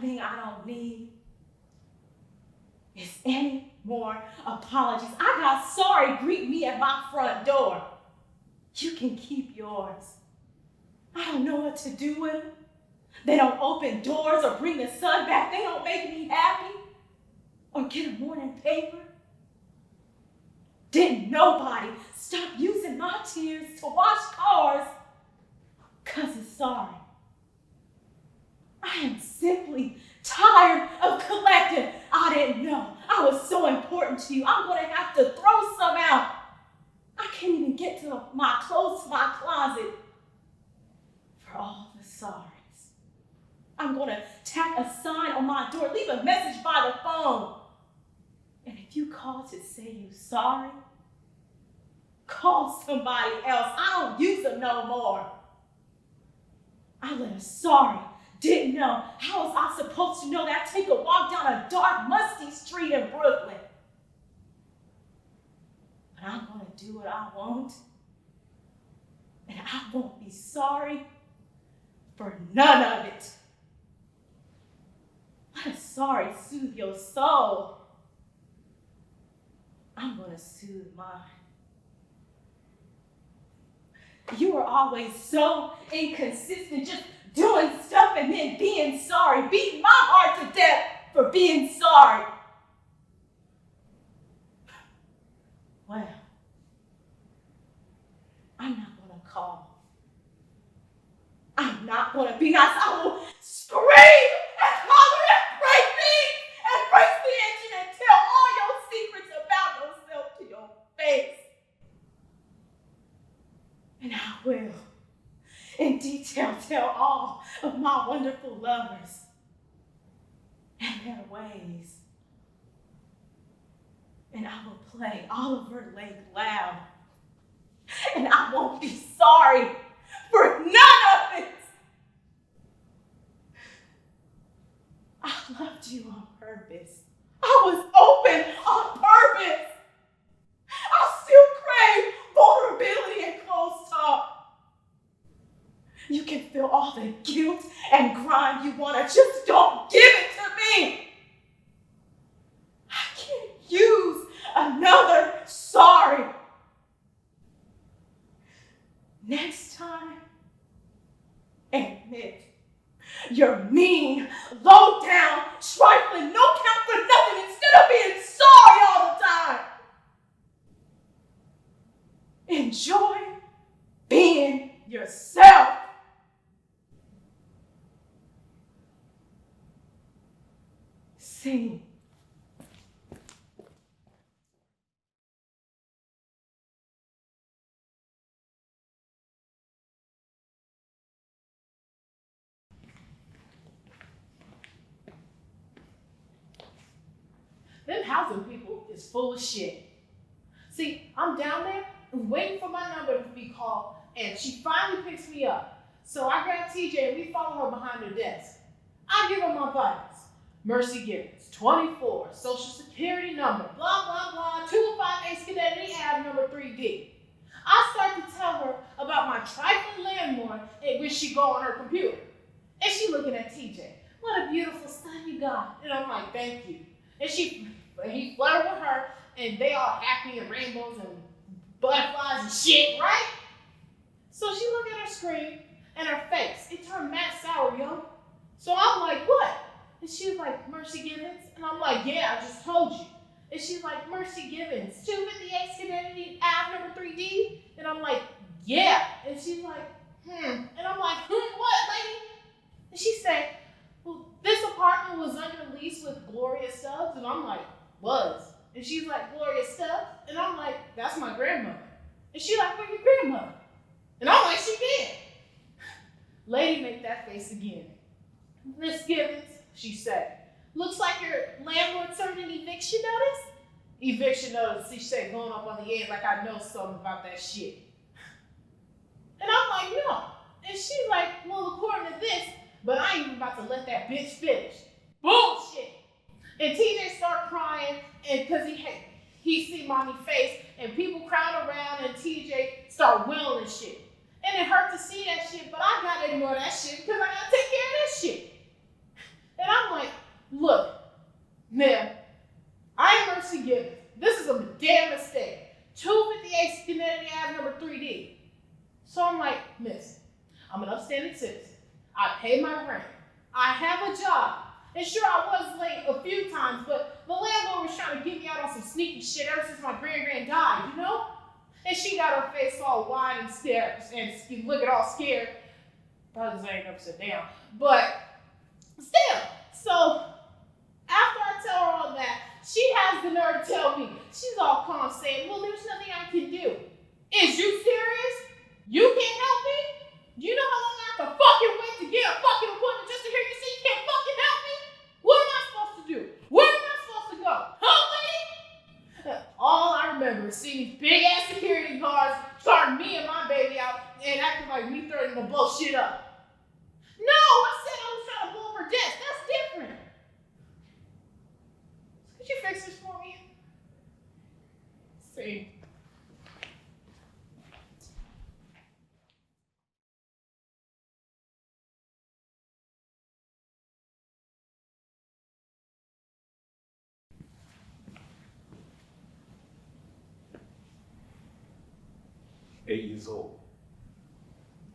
thing I don't need is any more apologies. I got sorry greet me at my front door. You can keep yours. I don't know what to do with them. They don't open doors or bring the sun back. They don't make me happy or get a morning paper. Didn't nobody stop using my tears to wash cars because it's sorry. I am simply tired of collecting. I didn't know I was so important to you. I'm going to have to throw some out. I can't even get to my clothes to my closet for all the sorries. I'm going to tack a sign on my door, leave a message by the phone. And if you call to say you're sorry, call somebody else. I don't use them no more. I let a sorry, didn't know. How was I supposed to know that I take a walk down a dark, musty street in Brooklyn? But I'm going to do what I want. And I won't be sorry for none of it. Let a sorry soothe your soul. I'm going to soothe mine. You were always so inconsistent, just doing stuff and then being sorry, beating my heart to death for being sorry. Well, I'm not going to call. I'm not going to be nice. I will scream and holler and break things and race the engine and tell all your secrets about yourself to your face. And I will, in detail, tell all of my wonderful lovers and their ways. And I will play Oliver Lake loud. And I won't be sorry for none of it. I loved you on purpose. I was open on purpose. I still crave vulnerability and close talk. You can feel all the guilt and grime you want to, just don't give it to me. I can't use another sorry. Next time, admit you're mean, low down, trifling, no count for nothing instead of being sorry all the time. Enjoy being yourself. Sing. Them housing people is full of shit. See, I'm down there waiting for my number to be called, and she finally picks me up. So I grab TJ and we follow her behind her desk. I give her my vitals. Mercy Gibbons, 24, social security number, blah, blah, blah, 205 Schenectady Ave, number 3D. I start to tell her about my trifling landlord when she go on her computer. And she looking at TJ. What a beautiful son you got. And I'm like, thank you. And he flirted with her, and they all happy and rainbows and butterflies and shit, right? So she looked at her screen and her face. It turned mad sour, yo. So I'm like, what? And she was like, Mercy Gibbons. And I'm like, yeah, I just told you. And she's like, Mercy Gibbons, 258 Schenectady Ave, number 3D. And I'm like, yeah. And she's like, And I'm like, what, lady? And she said, well, this apartment was under lease with Gloria Stubbs. And I'm like, was. And she's like, Gloria Stubbs? And I'm like, that's my grandmother. And she's like, where's your grandmother? And I'm like, she did. Lady, make that face again. Miss Gibbons, she said, looks like your landlord served an eviction notice? Eviction notice, she said, going up on the end like I know something about that shit. And I'm like, no. And she's like, well, according to this, but I ain't even about to let that bitch finish. Bullshit. And TJ start crying, and because he see mommy's face, and people crowd around, and TJ start wailing and shit. And it hurt to see that shit, but I gotta ignore that shit because I gotta take care of that shit. And I'm I pay my rent. I have a job. And sure, I was late a few times, but the landlord was trying to get me out on some sneaky shit ever since my grand died, you know? And she got her face all wide and scared, and looking all scared. Probably just ain't upside down. But still, so after I tell her all that, she has the nerve to tell me. She's all calm, saying, well, there's nothing I can do. Is you serious? You can't help me? Do you know how long I have to fucking wait to get a fucking appointment just to hear you say you can't fucking help me? What am I supposed to do? Where am I supposed to go? Help me? All I remember is seeing these big ass security guards starting me and my baby out and acting like we threatening to blow shit up. No, I said I was trying to blow up her desk. That's different. Could you fix this for me? See. Eight years old.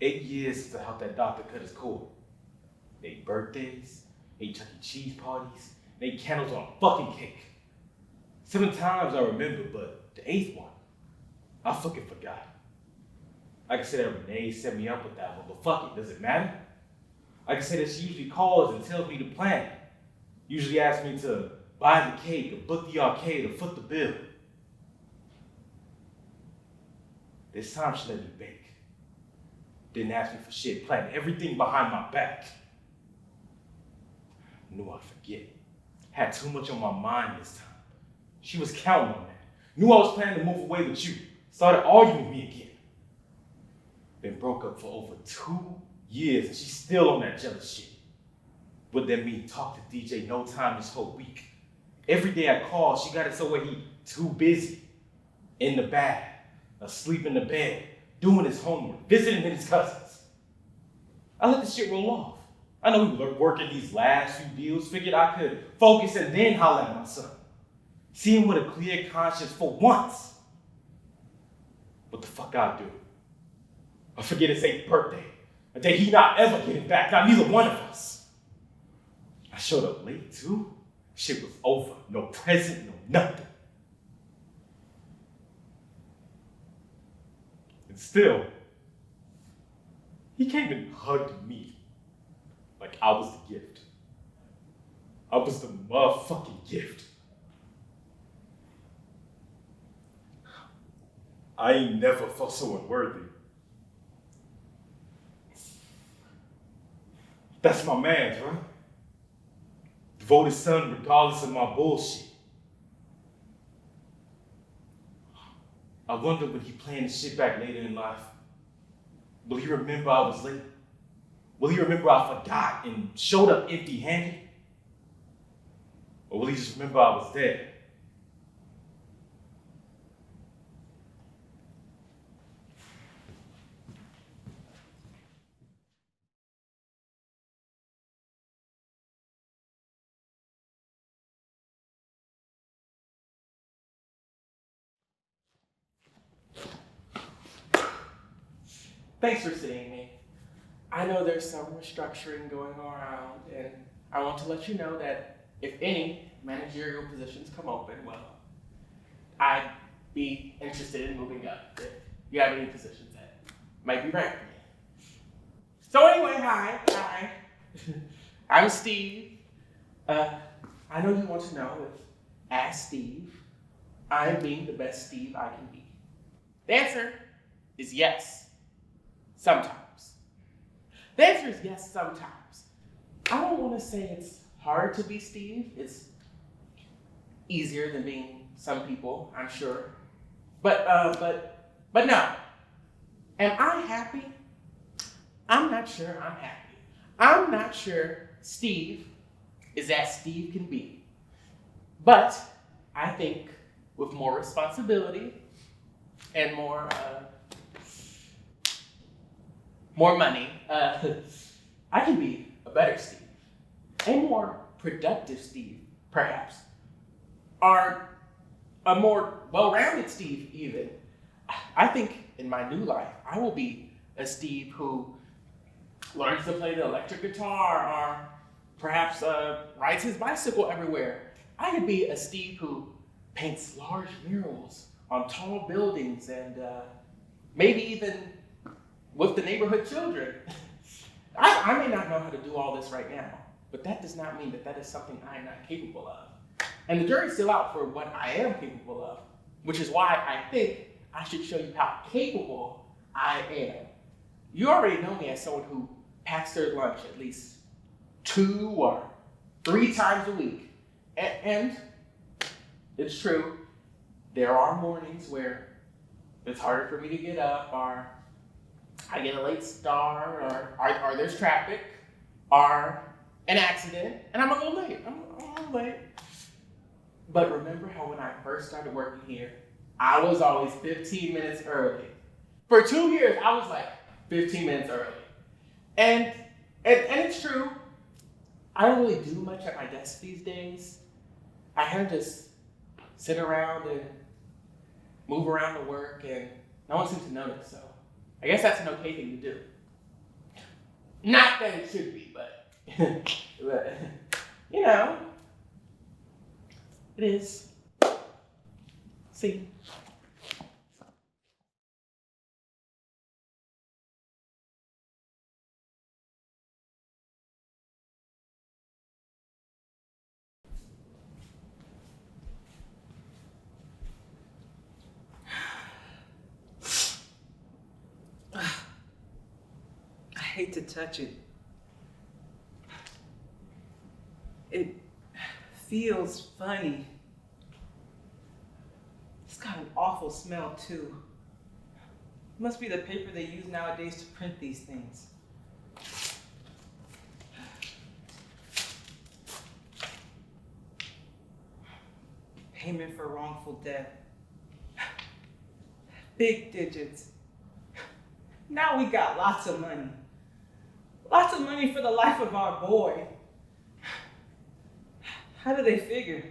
8 years to help that doctor cut his cord. 8 birthdays, 8 Chuck E. Cheese parties, and 8 candles on a fucking cake. 7 times I remember, but the 8th one, I fucking forgot. I can say that Renee set me up with that one, but fuck it, does it matter? I can say that she usually calls and tells me to plan. Usually asks me to buy the cake, or book the arcade, or foot the bill. This time she let me bake. Didn't ask me for shit, planned everything behind my back. Knew I'd forget. Had too much on my mind this time. She was counting on that. Knew I was planning to move away with you. Started arguing with me again. Been broke up for over 2 years and she's still on that jealous shit. Would that mean talk to DJ no time this whole week? Every day I call, she got it so where he too busy. In the bag, asleep in the bed, doing his homework, visiting his cousins. I let the shit roll off. I know we were working these last few deals, figured I could focus and then holler at my son. See him with a clear conscience for once. What the fuck I do? I forget his 8th birthday, a day he not ever getting back, not neither one of us. I showed up late too. Shit was over, no present, no nothing. And still, he came and hugged me like I was the gift. I was the motherfucking gift. I ain't never felt so unworthy. That's my man's, right? Devoted son regardless of my bullshit. I wonder when he playing this shit back later in life, will he remember I was late? Will he remember I forgot and showed up empty-handed? Or will he just remember I was there? Thanks for seeing me. I know there's some restructuring going around, and I want to let you know that if any managerial positions come open, well, I'd be interested in moving up if you have any positions that might be right for me. So anyway, hi. I'm Steve. I know you want to know if, as Steve, I'm being the best Steve I can be. The answer is yes. Sometimes. The answer is yes, sometimes. I don't want to say it's hard to be Steve. It's easier than being some people, I'm sure. But no. Am I happy? I'm not sure I'm happy. I'm not sure Steve is as Steve can be. But I think with more responsibility and more money, I can be a better Steve, a more productive Steve, perhaps, or a more well-rounded Steve, even. I think in my new life, I will be a Steve who learns to play the electric guitar, or perhaps rides his bicycle everywhere. I could be a Steve who paints large murals on tall buildings and maybe even with the neighborhood children. I may not know how to do all this right now, but that does not mean that that is something I am not capable of. And the jury's still out for what I am capable of, which is why I think I should show you how capable I am. You already know me as someone who packs their lunch at least 2 or 3 times a week. And it's true, there are mornings where it's harder for me to get up, or I get a late start, or there's traffic, or an accident, and I'm a little late. I'm a little late. But remember how when I first started working here, I was always 15 minutes early. For 2 years, I was like 15 minutes early. And it's true, I don't really do much at my desk these days. I kind of just sit around and move around to work, and no one seems to notice, so I guess that's an okay thing to do. Not that it should be, but, but you know, it is. See? I hate to touch it. It feels funny. It's got an awful smell too. Must be the paper they use nowadays to print these things. Payment for wrongful death. Big digits. Now we got lots of money. Lots of money for the life of our boy. How do they figure?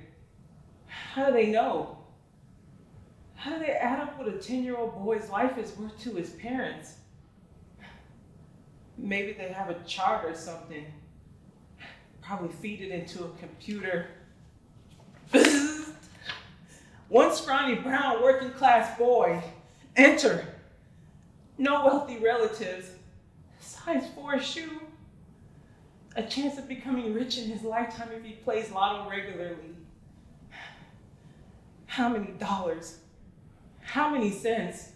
How do they know? How do they add up what a 10-year-old boy's life is worth to his parents? Maybe they have a chart or something. Probably feed it into a computer. One scrawny brown working class boy. Enter. No wealthy relatives. Size 4 shoe. A chance of becoming rich in his lifetime if he plays lotto regularly. How many dollars? How many cents?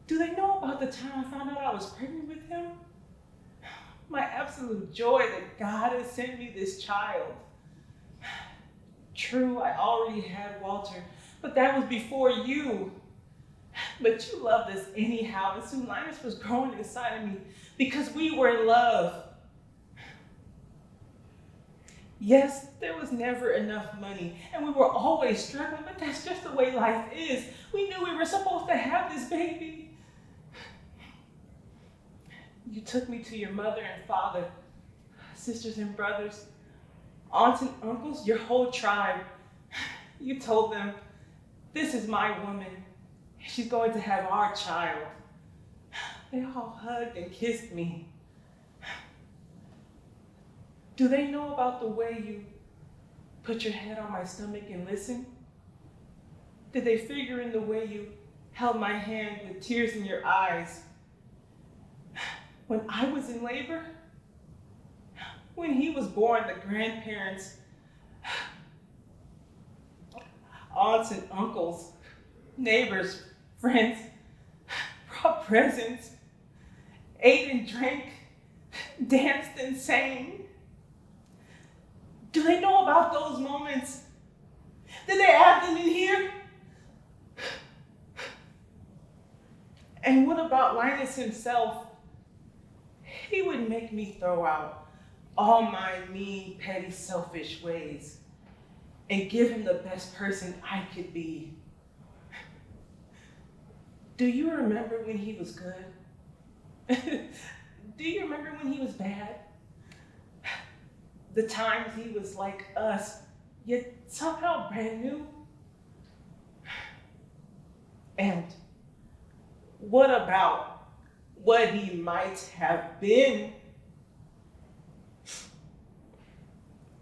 Do they know about the time I found out I was pregnant with him? My absolute joy that God has sent me this child. True, I already had Walter, but that was before you. But you loved us anyhow, and soon Linus was growing inside of me because we were in love. Yes, there was never enough money, and we were always struggling, but that's just the way life is. We knew we were supposed to have this baby. You took me to your mother and father, sisters and brothers, aunts and uncles, your whole tribe. You told them, this is my woman. She's going to have our child. They all hugged and kissed me. Do they know about the way you put your head on my stomach and listened? Did they figure in the way you held my hand with tears in your eyes? When I was in labor, when he was born, the grandparents, aunts and uncles, neighbors, friends, brought presents, ate and drank, danced and sang. Do they know about those moments? Did they add them in here? And what about Linus himself? He would make me throw out all my mean, petty, selfish ways and give him the best person I could be. Do you remember when he was good? Do you remember when he was bad? The times he was like us, yet somehow brand new? And what about what he might have been.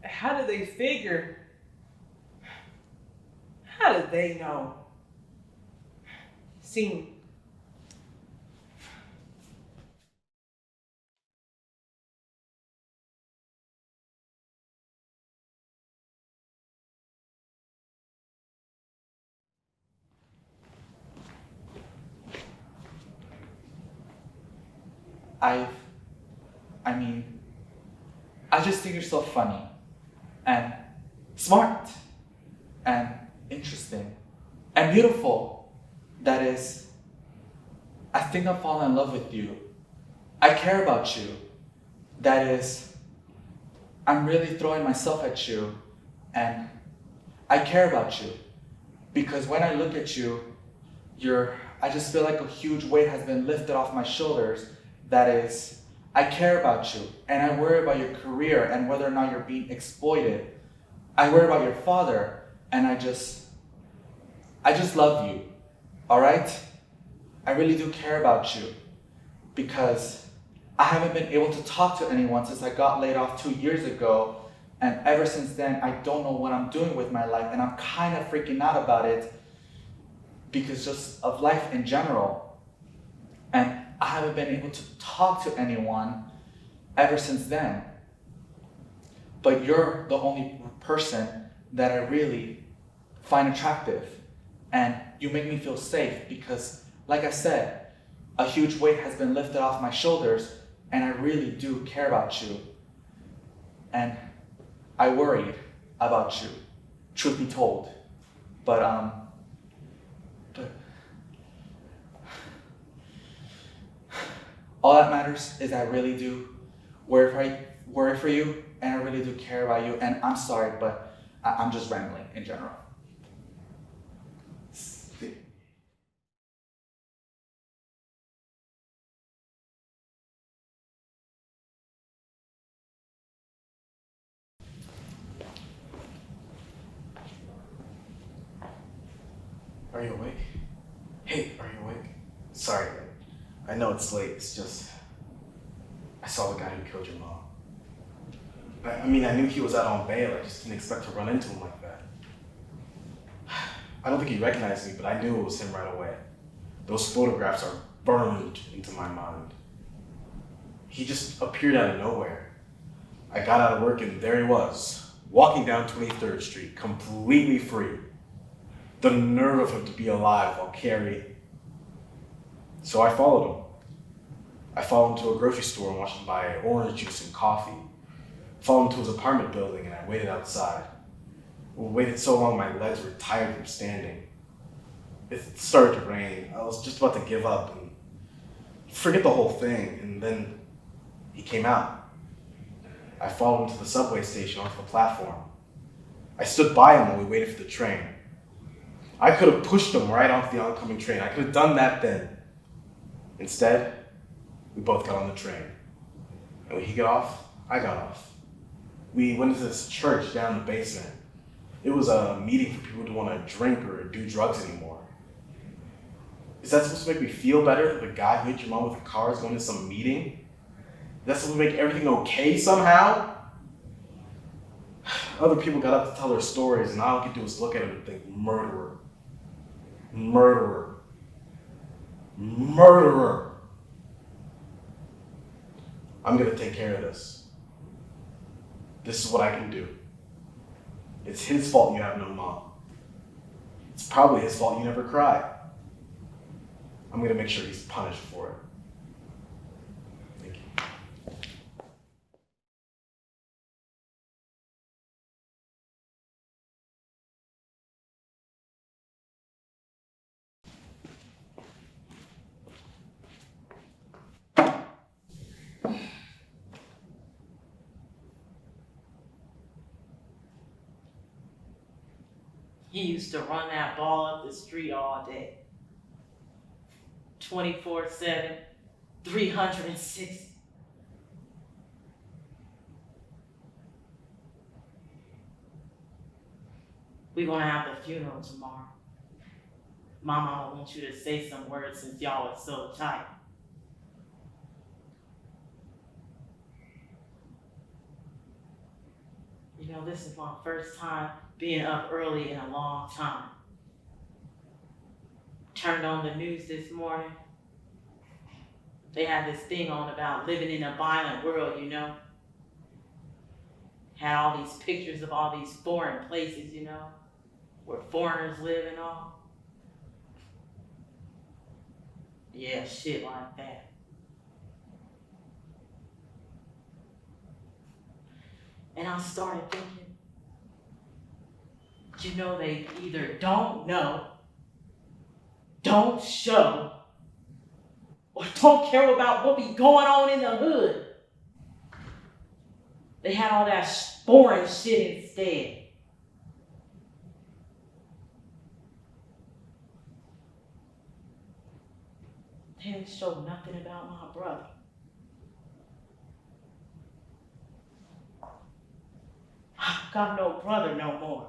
How do they figure? How do they know? See, I mean, I just think you're so funny and smart and interesting and beautiful. That is, I think I'm falling in love with you. I care about you. That is, I'm really throwing myself at you and I care about you. Because when I look at you, I just feel like a huge weight has been lifted off my shoulders. That is, I care about you and I worry about your career and whether or not you're being exploited. I worry about your father and I just love you, all right? I really do care about you because I haven't been able to talk to anyone since I got laid off 2 years ago. And ever since then, I don't know what I'm doing with my life and I'm kind of freaking out about it because just of life in general. And I haven't been able to talk to anyone ever since then. But you're the only person that I really find attractive. And you make me feel safe because, like I said, a huge weight has been lifted off my shoulders and I really do care about you. And I worried about you, truth be told. But all that matters is I really do worry for you and I really do care about you. And I'm sorry, but I'm just rambling in general. Are you awake? Hey, are you awake? Sorry, I know it's late. It's just I saw the guy who killed your mom. I mean, I knew he was out on bail. I just didn't expect to run into him like that. I don't think he recognized me, but I knew it was him right away. Those photographs are burned into my mind. He just appeared out of nowhere. I got out of work and there he was, walking down 23rd Street, completely free. The nerve of him to be alive while carrying. So I followed him. I followed him to a grocery store and watched him buy orange juice and coffee. Followed him to his apartment building and I waited outside. We waited so long my legs were tired from standing. It started to rain. I was just about to give up and forget the whole thing, and then he came out. I followed him to the subway station onto the platform. I stood by him while we waited for the train. I could have pushed him right onto the oncoming train. I could have done that then. Instead, we both got on the train. And when he got off, I got off. We went into this church down in the basement. It was a meeting for people who don't want to drink or do drugs anymore. Is that supposed to make me feel better that the guy who hit your mom with a car is going to some meeting? Is that supposed to make everything okay somehow? Other people got up to tell their stories and all I could do was look at him and think, murderer. Murderer. Murderer. I'm gonna take care of this. This is what I can do. It's his fault you have no mom. It's probably his fault you never cried. I'm gonna make sure he's punished for it. Thank you. He used to run that ball up the street all day. 24/7, 360. We're gonna have the funeral tomorrow. My mama wants you to say some words since y'all are so tight. this is my first time being up early in a long time. Turned on the news this morning. They had this thing on about living in a violent world, Had all these pictures of all these foreign places, where foreigners live and all. Yeah, shit like that. And I started thinking, they either don't know, don't show, or don't care about what be going on in the hood. They had all that foreign shit instead. They didn't show nothing about my brother. I got no brother no more.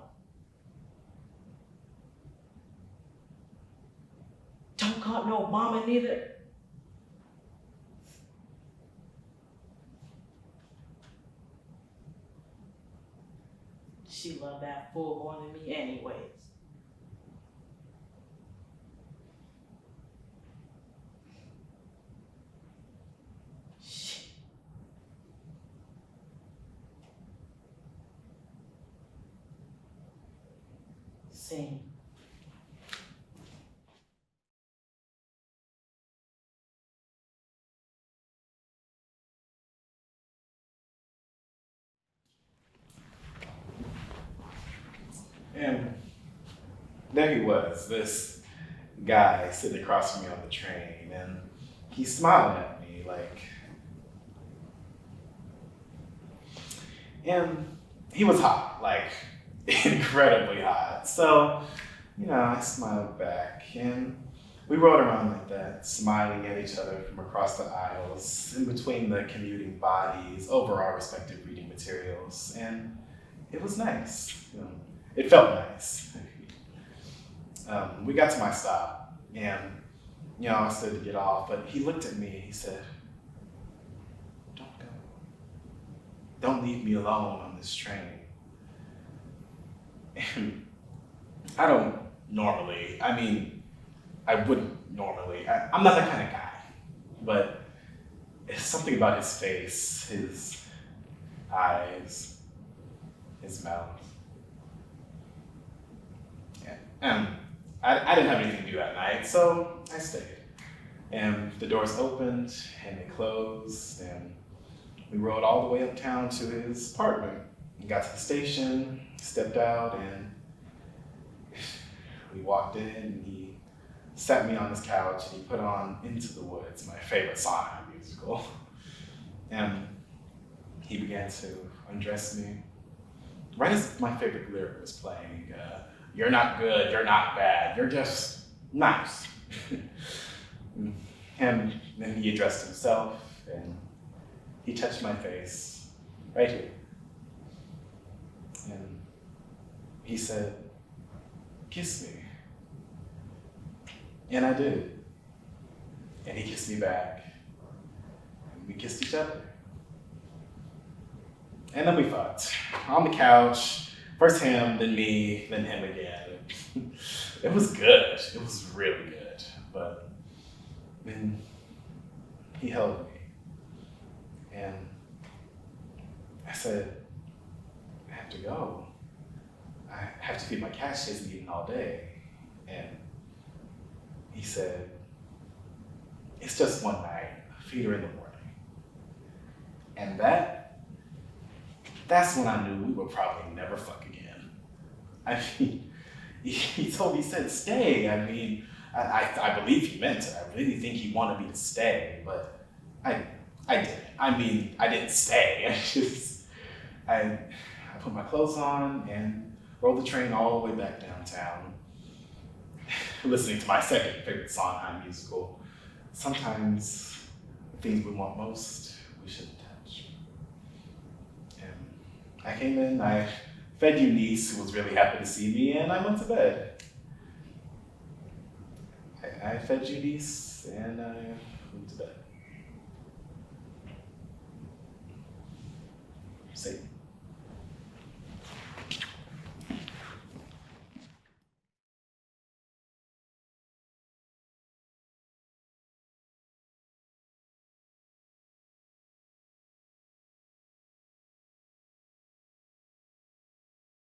Don't got no mama neither. She loved that fool more than me anyways. Shit. Same. And there he was, this guy sitting across from me on the train, and he's smiling at me and he was hot, incredibly hot. So, I smiled back, and we rode around like that, smiling at each other from across the aisles, in between the commuting bodies, over our respective reading materials, and it was nice. It felt nice. We got to my stop, and I stood to get off, but he looked at me and he said, "Don't go. Don't leave me alone on this train." And I don't normally, I wouldn't normally. I'm not that kind of guy, but it's something about his face, his eyes, his mouth. And I didn't have anything to do that night, so I stayed. And the doors opened and they closed, and we rode all the way uptown to his apartment. We got to the station, stepped out, and we walked in, and he sat me on his couch and he put on Into the Woods, my favorite Sondheim musical. And he began to undress me. Right as my favorite lyric was playing, "You're not good, you're not bad, you're just nice." And then he addressed himself, and he touched my face, right here. And he said, "Kiss me." And I did. And he kissed me back, and we kissed each other. And then we fucked on the couch. First him, then me, then him again. It was good. It was really good. But then he held me. And I said, "I have to go. I have to feed my cat. She hasn't eaten all day." And he said, "It's just one night. Feed her in the morning." And that's when I knew we would probably never fuck again. He told me, he said, "Stay." I believe he meant it. I really think he wanted me to stay, but I didn't. I didn't stay. I put my clothes on and rode the train all the way back downtown, listening to my second favorite Sondheim musical. Sometimes the things we want most, we shouldn't touch. And I came in, I fed Eunice, who was really happy to see me, and I went to bed. I fed Eunice, and I went to bed.